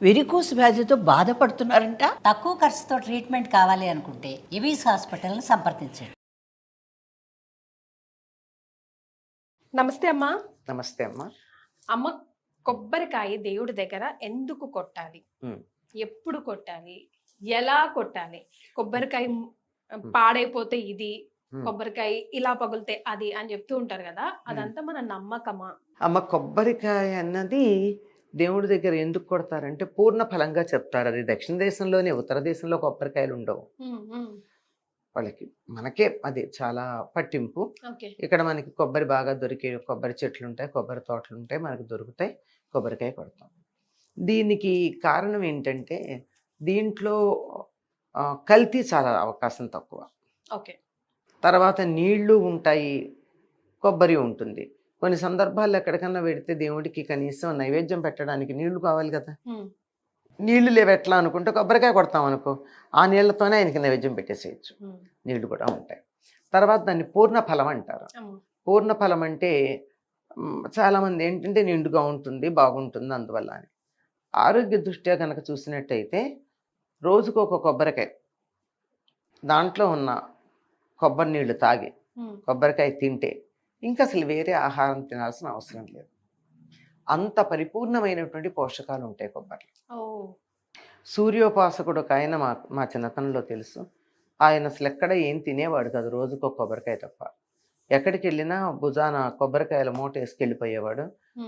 Varicose వ్యాధితో బాధపడుతున్నారంట. తక్కువ ఖర్చుతో ట్రీట్మెంట్ కావాలి అనుకుంటే ఇవీస్ హాస్పిటల్ని సంప్రదించండి. నమస్తే అమ్మా. నమస్తే అమ్మా. అమ్మ, కొబ్బరికాయ దేవుడి దగ్గర ఎందుకు కొట్టాలి? ఉమ్. ఎప్పుడు కొట్టాలి? ఎలా కొట్టాలి? కొబ్బరికాయ పాడైపోతే ఇది, కొబ్బరికాయ ఇలా పగులితే అది అని చెప్తూ ఉంటారు కదా, అదంతా మన నమ్మకమా? అమ్మ, కొబ్బరికాయ అన్నది దేవుడి దగ్గర ఎందుకు కొడతారంటే పూర్ణ ఫలంగా చెప్తారు. అది దక్షిణ దేశంలోనే, ఉత్తర దేశంలో కొబ్బరికాయలు ఉండవు వాళ్ళకి. మనకే అది చాలా పట్టింపు. ఇక్కడ మనకి కొబ్బరి బాగా దొరికే కొబ్బరి చెట్లు ఉంటాయి, కొబ్బరి తోటలు ఉంటాయి, మనకు దొరుకుతాయి, కొబ్బరికాయ కొడతాం. దీనికి కారణం ఏంటంటే దీంట్లో కల్తీ చాలా అవకాశం తక్కువ. తర్వాత నీళ్లు ఉంటాయి, కొబ్బరి ఉంటుంది. కొన్ని సందర్భాల్లో ఎక్కడికన్నా పెడితే దేవుడికి కనీసం నైవేద్యం పెట్టడానికి నీళ్లు కావాలి కదా. నీళ్లు లేవు ఎట్లా అనుకుంటే కొబ్బరికాయ కొడతాం అనుకో, ఆ నీళ్లతోనే ఆయనకి నైవేద్యం పెట్టేసేయచ్చు. నీళ్లు కూడా ఉంటాయి. తర్వాత దాన్ని పూర్ణ ఫలం అంటారు. పూర్ణ ఫలం అంటే చాలామంది ఏంటంటే నిండుగా ఉంటుంది, బాగుంటుంది అందువల్ల అని. ఆరోగ్య దృష్ట్యా కనుక చూసినట్టయితే రోజుకు ఒక కొబ్బరికాయ, దాంట్లో ఉన్న కొబ్బరి నీళ్లు తాగి కొబ్బరికాయ తింటే ఇంకా అసలు వేరే ఆహారం తినాల్సిన అవసరం లేదు. అంత పరిపూర్ణమైనటువంటి పోషకాలు ఉంటాయి కొబ్బరి. సూర్యోపాసకుడు ఒక ఆయన మా చిన్నతనంలో తెలుసు. ఆయన అసలు ఎక్కడ ఏం తినేవాడు కాదు, రోజుకు ఒక కొబ్బరికాయ తప్ప. ఎక్కడికి వెళ్ళినా భుజాన కొబ్బరికాయల మూట వేసుకెళ్ళిపోయేవాడు.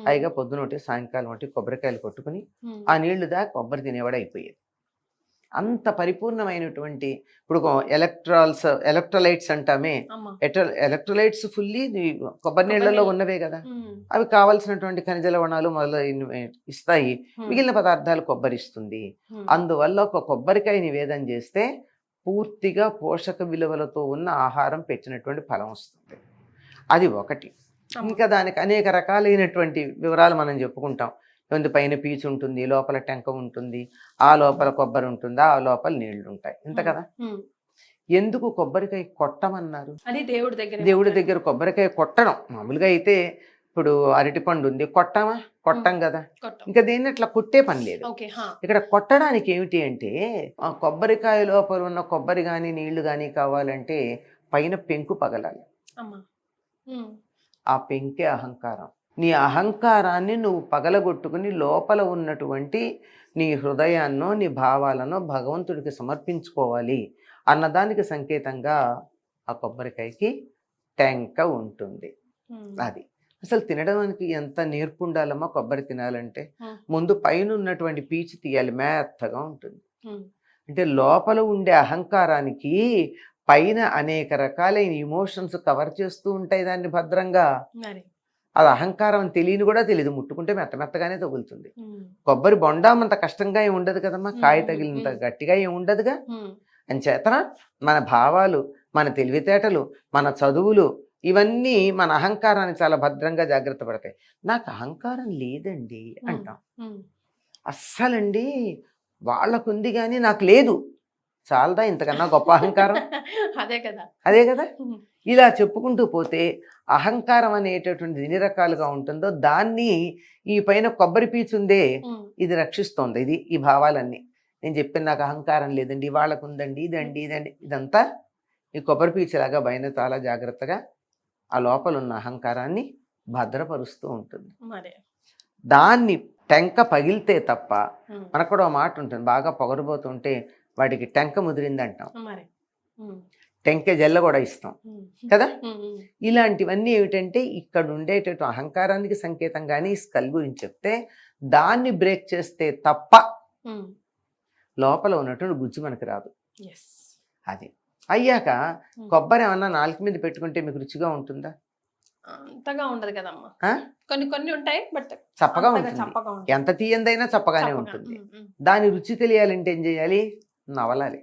పైగా పొద్దునొట్టి సాయంకాలం ఒకటి కొబ్బరికాయలు కొట్టుకుని ఆ నీళ్లు దాకా కొబ్బరి తినేవాడు అయిపోయేది. అంత పరిపూర్ణమైనటువంటి, ఇప్పుడు ఎలక్ట్రోలైట్స్ అంటామే, ఎలక్ట్రోలైట్స్ ఫుల్లీ కొబ్బరి నీళ్లలో ఉన్నవే కదా. అవి కావలసినటువంటి ఖనిజ లవణాలు మొదలైన ఇస్తాయి, మిగిలిన పదార్థాలు కొబ్బరి ఇస్తుంది. అందువల్ల ఒక కొబ్బరికాయ నివేదన చేస్తే పూర్తిగా పోషక విలువలతో ఉన్న ఆహారం పెట్టినటువంటి ఫలం వస్తుంది. అది ఒకటి. ఇంకా దానికి అనేక రకాలైనటువంటి వివరాలు మనం చెప్పుకుంటాం. పైన పీచు ఉంటుంది, లోపల టెంక ఉంటుంది, ఆ లోపల కొబ్బరి ఉంటుంది, ఆ లోపల నీళ్లు ఉంటాయి, ఇంత కదా. ఎందుకు కొబ్బరికాయ కొట్టమన్నారు? దేవుడి దగ్గర కొబ్బరికాయ కొట్టడం. మామూలుగా అయితే ఇప్పుడు అరటిపండు ఉంది, కొట్టం కదా. ఇంకా దేన్ని అట్లా కొట్టే పని లేదు. ఇక్కడ కొట్టడానికి ఏమిటి అంటే ఆ కొబ్బరికాయ లోపల ఉన్న కొబ్బరి కానీ నీళ్లు కానీ కావాలంటే పైన పెంకు పగలాలి. ఆ పెంకే అహంకారం. నీ అహంకారాన్ని నువ్వు పగలగొట్టుకుని లోపల ఉన్నటువంటి నీ హృదయాన్నో నీ భావాలనో భగవంతుడికి సమర్పించుకోవాలి అన్నదానికి సంకేతంగా ఆ కొబ్బరికాయకి టెంక ఉంటుంది. అది అసలు తినడానికి ఎంత నేర్పు ఉండాలమ్మా. కొబ్బరి తినాలంటే ముందు పైన ఉన్నటువంటి పీచు తీయాలి, మెత్తగా ఉంటుంది. అంటే లోపల ఉండే అహంకారానికి పైన అనేక రకాలైన ఇమోషన్స్ కవర్ చేస్తూ ఉంటాయి దాన్ని భద్రంగా. అది అహంకారం అని తెలియని కూడా తెలియదు, ముట్టుకుంటే మెత్తగానే తగులుతుంది. కొబ్బరి బొండం అంత కష్టంగా ఏమి ఉండదు కదమ్మా, కాయ తగిలినంత గట్టిగా ఏమి ఉండదుగా. అంచేత మన భావాలు, మన తెలివితేటలు, మన చదువులు ఇవన్నీ మన అహంకారాన్ని చాలా భద్రంగా జాగ్రత్త పడతాయి. నాకు అహంకారం లేదండి అంటాం. అస్సలండి వాళ్ళకుంది కానీ నాకు లేదు, చాలదా ఇంతకన్నా గొప్ప అహంకారం? అదే కదా. ఇలా చెప్పుకుంటూ పోతే అహంకారం అనేటటువంటిది ఎన్ని రకాలుగా ఉంటుందో దాన్ని ఈ పైన కొబ్బరి పీచుందే ఇది రక్షిస్తోంది. ఇది ఈ భావాలన్నీ నేను చెప్పిన, నాకు అహంకారం లేదండి, వాళ్ళకు ఉందండి, ఇదండి, ఇదంతా ఈ కొబ్బరి పీచులాగా పైన చాలా జాగ్రత్తగా ఆ లోపల ఉన్న అహంకారాన్ని భద్రపరుస్తూ ఉంటుంది. దాన్ని టెంక పగిలితే తప్ప, మనకు కూడా మాట ఉంటుంది, బాగా పొగరబోతుంటే వాటికి టెంక ముదిరింది అంటాం, టెంక జల్ల కూడా ఇస్తాం కదా. ఇలాంటివన్నీ ఏమిటంటే ఇక్కడ ఉండేటటువంటి అహంకారానికి సంకేతంగానే ఈ స్కల్ గురించి చెప్తే, దాన్ని బ్రేక్ చేస్తే తప్ప లోపల ఉన్నటువంటి గుజ్జు మనకు రాదు. అది అయ్యాక కొబ్బరి ఏమన్నా నాలుగు మీద పెట్టుకుంటే మీకు రుచిగా ఉంటుందా? అంతగా ఉండదు కదమ్మా. కొన్ని ఉంటాయి, బట్ చప్పగా ఉంటుంది. ఎంత తీయందైనా చప్పగానే ఉంటుంది. దాని రుచి తెలియాలంటే ఏం చేయాలి? నవలాలి.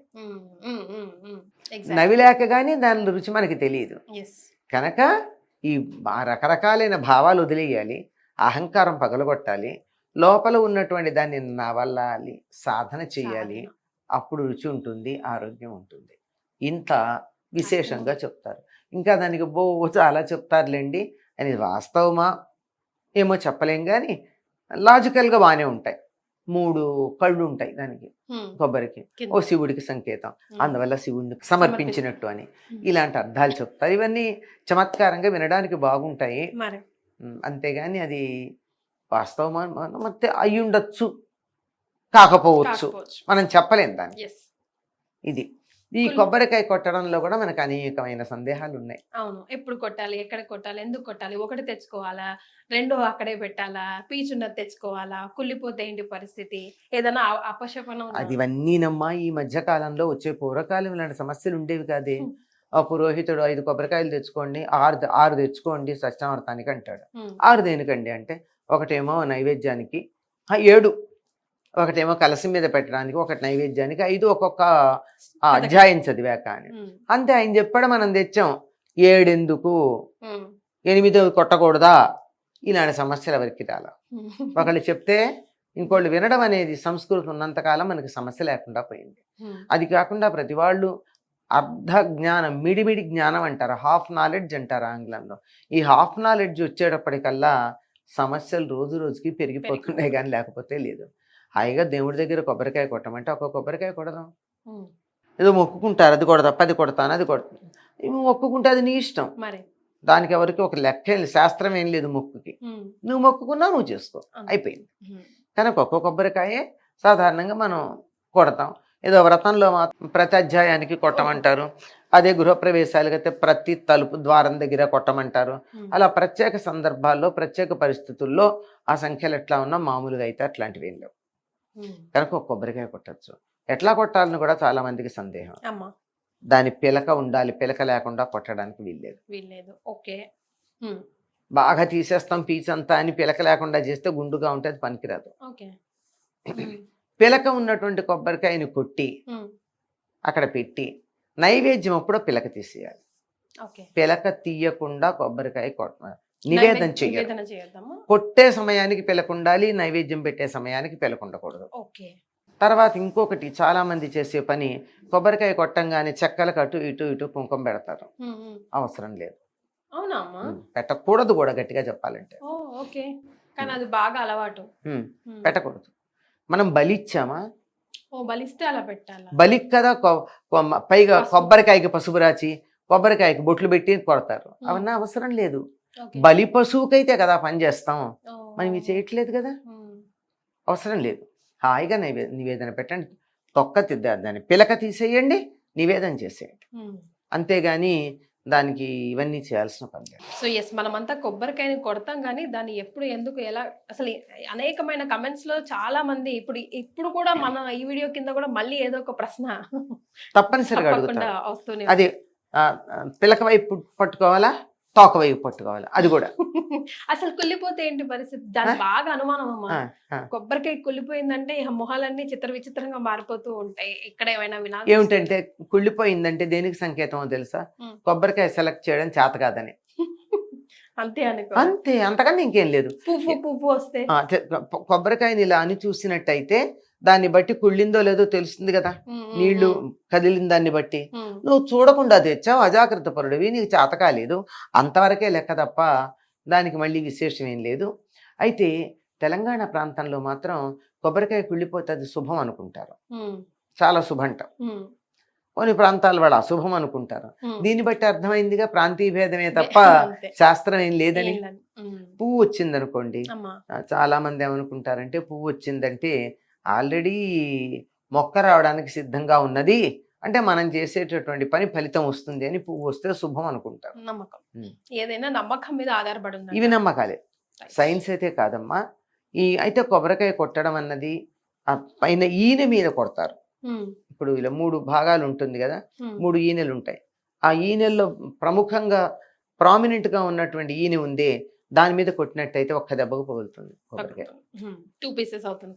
నవిలాక కానీ దాని రుచి మనకి తెలియదు కనుక ఈ రకరకాలైన భావాలు వదిలేయాలి, అహంకారం పగలగొట్టాలి, లోపల ఉన్నటువంటి దాన్ని నవలాలి, సాధన చేయాలి. అప్పుడు రుచి ఉంటుంది, ఆరోగ్యం ఉంటుంది. ఇంత విశేషంగా చెప్తారు. ఇంకా దానికి చాలా చెప్తారులేండి అని వాస్తవమా ఏమో చెప్పలేం, కానీ లాజికల్గా బాగానే ఉంటాయి. 3 కళ్ళు ఉంటాయి దానికి, కొబ్బరికి. కింద. ఓ శివుడికి సంకేతం, అందువల్ల శివుడిని సమర్పించినట్టు అని ఇలాంటి అర్థాలు చెప్తారు. ఇవన్నీ చమత్కారంగా వినడానికి బాగుంటాయి. మరి అంతేగాని అది వాస్తవం ಮತ್ತೆ అయ్యుండొచ్చు, కాకపోవచ్చు, కాకపోవచ్చు. మనం చెప్పలేం దాన్ని. ఎస్. ఇది ఈ కొబ్బరికాయ కొట్టడంలో కూడా మనకు అనేకమైన సందేహాలు ఉన్నాయి. అవును, ఎప్పుడు కొట్టాలి, ఎక్కడ కొట్టాలి, ఎందుకు కొట్టాలి, ఒకటి తెచ్చుకోవాలా, రెండు అక్కడే పెట్టాలా, పీచున్నది తెచ్చుకోవాలా, కుళ్ళిపోతే ఏంటి పరిస్థితి, ఏదైనా అపశపనం ఉందా? అది ఇవన్నీనమ్మా ఈ మధ్య కాలంలో వచ్చే, పూర్వకాలం ఇలాంటి సమస్యలు ఉండేవి కాదే. ఆ పురోహితుడు 5 కొబ్బరికాయలు తెచ్చుకోండి, 6 తెచ్చుకోండి సత్యావర్తానికి అంటాడు. 6 దేనికండి అంటే, ఒకటేమో నైవేద్యానికి, 7 ఒకటేమో కలసం మీద పెట్టడానికి, ఒకటి నైవేద్యానికి, 5 ఒక్కొక్క అధ్యాయం చదివాక అని. అంతే, ఆయన చెప్పాడు, మనం తెచ్చాం. 7 ఎందుకు, 8 కొట్టకూడదా, ఇలాంటి సమస్యలు ఎవరికి రాల. ఒకళ్ళు చెప్తే ఇంకోళ్ళు వినడం అనేది సంస్కృతి ఉన్నంతకాలం మనకి సమస్య లేకుండా పోయింది. అది కాకుండా ప్రతి వాళ్ళు అర్ధ జ్ఞానం, మిడిమిడి జ్ఞానం అంటారు, హాఫ్ నాలెడ్జ్ అంటారు ఆంగ్లంలో. ఈ హాఫ్ నాలెడ్జ్ వచ్చేటప్పటికల్లా సమస్యలు రోజు రోజుకి పెరిగిపోతున్నాయి, కానీ లేకపోతే లేదు. హాయిగా దేవుడి దగ్గర కొబ్బరికాయ కొట్టమంటే ఒక కొబ్బరికాయ కొడదాం. ఏదో మొక్కుకుంటారు, అది కొడదా, 10 కొడతాను, అది కొడతాను. ఇవి మొక్కుకుంటే అది నీ ఇష్టం. దానికి ఎవరికి ఒక లెక్క శాస్త్రం ఏం లేదు మొక్కుకి. నువ్వు మొక్కుకున్నా నువ్వు చేసుకో, అయిపోయింది. కనుక ఒక్క కొబ్బరికాయే సాధారణంగా మనం కొడతాం. ఏదో వ్రతంలో మాత్రం ప్రతి అధ్యాయానికి కొట్టమంటారు. అదే గృహప్రవేశాలకి అయితే ప్రతి తలుపు ద్వారం దగ్గర కొట్టమంటారు. అలా ప్రత్యేక సందర్భాల్లో ప్రత్యేక పరిస్థితుల్లో ఆ సంఖ్యలు ఎట్లా ఉన్నా మామూలుగా అయితే అట్లాంటివి ఏం లేవు. కనుక ఒక కొబ్బరికాయ కొట్టచ్చు. ఎట్లా కొట్టాలని కూడా చాలా మందికి సందేహం. దాని పిలక ఉండాలి, పిలక లేకుండా కొట్టడానికి వీల్లేదు. ఓకే, బాగా తీసేస్తాం పీచంతా అని పిలక లేకుండా చేస్తే గుండుగా ఉంటే అది పనికిరాదు. పిలక ఉన్నటువంటి కొబ్బరికాయని కొట్టి అక్కడ పెట్టి నైవేద్యం అప్పుడు పిలక తీసేయాలి. పిలక తీయకుండా కొబ్బరికాయ నివేదన చేయాలి. కొట్టే సమయానికి పిలక ఉండాలి, నైవేద్యం పెట్టే సమయానికి పిలక ఉండకూడదు. తర్వాత ఇంకొకటి, చాలా మంది చేసే పని, కొబ్బరికాయ కొట్టంగానే చెక్కలకు అటు ఇటు ఇటు కుంకుమ పెడతారు. అవసరం లేదు, పెట్టకూడదు కూడా, గట్టిగా చెప్పాలంటే పెట్టకూడదు. మనం బలిచ్చామా, బలిస్తే అలా పెట్టాలి. బలికి కదా పైగా కొబ్బరికాయకి పసుపు రాచి కొబ్బరికాయకి బొట్లు పెట్టి కొడతారు. అవన్నీ అవసరం లేదు. బలి పశువుకైతే కదా పని చేస్తాం, మనం ఇవి చేయట్లేదు కదా, అవసరం లేదు. హాయిగా నివేదన పెట్టండి, దాన్ని పిలక తీసేయండి, నివేదన చేసేయండి. అంతేగాని దానికి ఇవన్నీ చేయాల్సిన పని లేదు. సో ఎస్, మనమంతా కొబ్బరికాయని కొడతాం, కానీ దాన్ని ఎప్పుడు, ఎందుకు, ఎలా, అసలు అనేకమైన కమెంట్స్ లో చాలా మంది ఇప్పుడు కూడా మన ఈ వీడియో కింద కూడా మళ్ళీ ఏదో ఒక ప్రశ్న తప్పనిసరిగా వస్తుంది. అది పిలక వైపు పట్టుకోవాలా, తోక వైపు పట్టుకోవాలి, అది కూడా. అసలు కుళ్ళిపోతే ఏంటి పరిస్థితి, దాని బాగా అనుమానం అమ్మా. కొబ్బరికాయ కుళ్ళిపోయిందంటే మొహాలన్నీ చిత్ర విచిత్రంగా మారిపోతూ ఉంటాయి. ఇక్కడ ఏమైనా ఏమిటంటే, కుళ్ళిపోయిందంటే దేనికి సంకేతమో తెలుసా? కొబ్బరికాయ సెలెక్ట్ చేయడం చేత కాదని. అంతే, అంతకన్నా ఇంకేం లేదు. పువ్వు వస్తే కొబ్బరికాయని ఇలా అని చూసినట్టయితే దాన్ని బట్టి కుళ్ళిందో లేదో తెలుస్తుంది కదా, నీళ్లు కదిలిన దాన్ని బట్టి. నువ్వు చూడకుండా తెచ్చావు, అజాగ్రత్త పరుడివి, నీకు చేత కాలేదు, అంతవరకే లెక్క తప్ప దానికి మళ్ళీ విశేషం ఏం లేదు. అయితే తెలంగాణ ప్రాంతంలో మాత్రం కొబ్బరికాయ కుళ్ళిపోతే అది శుభం అనుకుంటారు, చాలా శుభంట. కొన్ని ప్రాంతాల వాళ్ళు అశుభం అనుకుంటారు. దీన్ని బట్టి అర్థమైందిగా ప్రాంతీయ భేదమే తప్ప శాస్త్రం ఏం లేదని. పువ్వు వచ్చిందనుకోండి, చాలా మంది ఏమనుకుంటారంటే, పువ్వు వచ్చిందంటే ఆల్రెడీ మొక్క రావడానికి సిద్ధంగా ఉన్నది అంటే మనం చేసేటటువంటి పని ఫలితం వస్తుంది అని, పువ్వు వస్తే శుభం అనుకుంటారు. నమ్మకం, ఏదైనా నమ్మకం మీద ఆధారపడి ఉంది. ఇవి నమ్మకాలే, సైన్స్ అయితే కాదమ్మా. అయితే కొబ్బరికాయ కొట్టడం అన్నది పైన ఈనె మీద కొడతారు. ఇప్పుడు ఇలా 3 భాగాలు ఉంటుంది కదా, 3 ఈనెలు ఉంటాయి. ఆ ఈనెల్లో ప్రముఖంగా ప్రామినెంట్ గా ఉన్నటువంటి ఈనె ఉందే, దాని మీద కొట్టినట్టయితే ఒక్క దెబ్బకు పగులుతుంది కొబ్బరికాయ. 2 పీసెస్ అవుతుంది.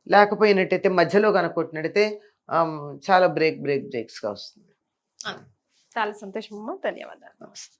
లేకపోయినట్టయితే మధ్యలో కనుక కొట్టినట్టయితే చాలా బ్రేక్స్ గా వస్తుంది. చాలా సంతోషం అమ్మా, ధన్యవాదాలు. నమస్తే.